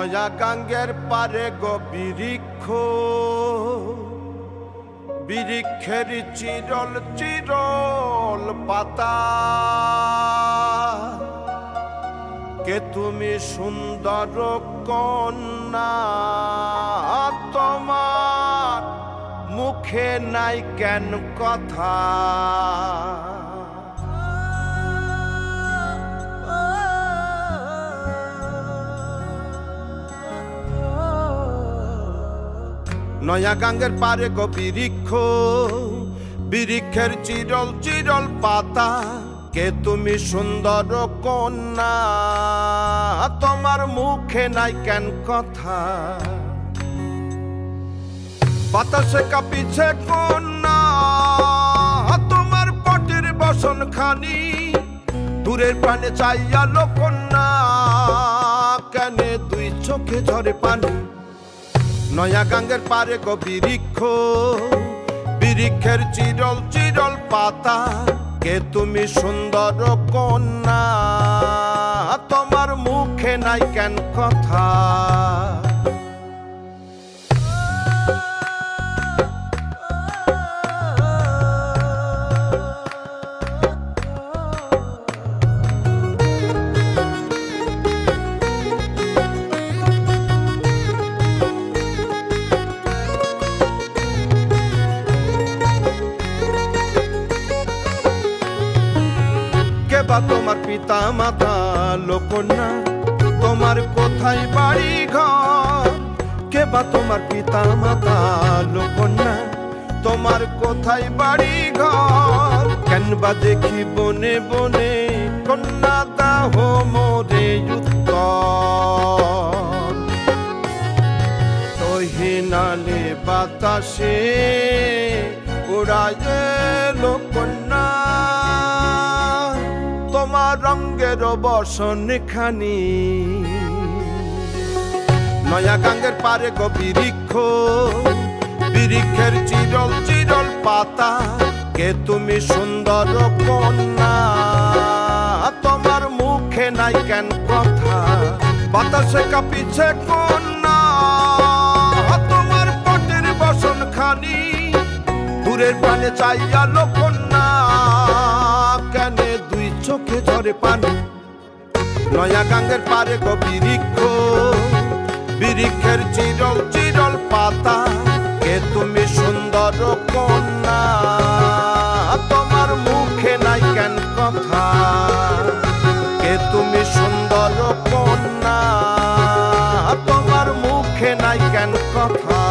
নয়া গাঙ্গের পারে গো বৃক্ষ, বৃক্ষের চিরল চিরল পাতা। কে তুমি সুন্দর কন্যা, তোমার মুখে নাই কেন কথা। নয়া গাঙ্গের পারে গো বৃক্ষ, বৃক্ষের চিরল চিরল পাতা। কে তুমি সুন্দর কন্যা, তোমার মুখে নাই কেন কথা। বাতাসে কাঁপিছে কন্যা, তোমার পটের বসন খানি। দূরের প্রাণে চাইয়ালো কন্যা, কেনে দুই চোখে ঝরে পানি। নয়া গাঙ্গের পারে গো বৃক্ষ, বৃক্ষের চিরল চিরল পাতা। কে তুমি সুন্দর কন্যা, তোমার মুখে নাই কেন কথা। তোমার পিতা মাতা লোকন্যা, তোমার কোথায় বাড়ি ঘর। কে বা তোমার পিতা মাতা লোকন্যা, তোমার কোথায় বাড়ি ঘর। কেন বা দেখি বনে বনে কন্যা দাহ মোরে উত্তর। তহিনালে বাতাসে উড়ায় লোকন্যা, তোমার রঙের বসন খানি। নয়া গাঙ্গের পারে গো বৃক্ষ, বৃক্ষের চিরল চিরল পাতা। কে তুমি সুন্দর কন্যা, তোমার মুখে নাই কেন কথা। বাতাসে কাঁপিছে কন্যা, তোমার পটের বসন খানি। দূরের প্রাণে চাইয়ালো কন্যা, কেনে দুই চোখে ঝরে পানি। নয়া গাঙ্গের পারে গো বৃক্ষ, বৃক্ষের চিরল চিরল পাতা। কে তুমি সুন্দর কন্যা, তোমার মুখে নাই কেন কথা। কে তুমি সুন্দর কন্যা, তোমার মুখে নাই কেন কথা।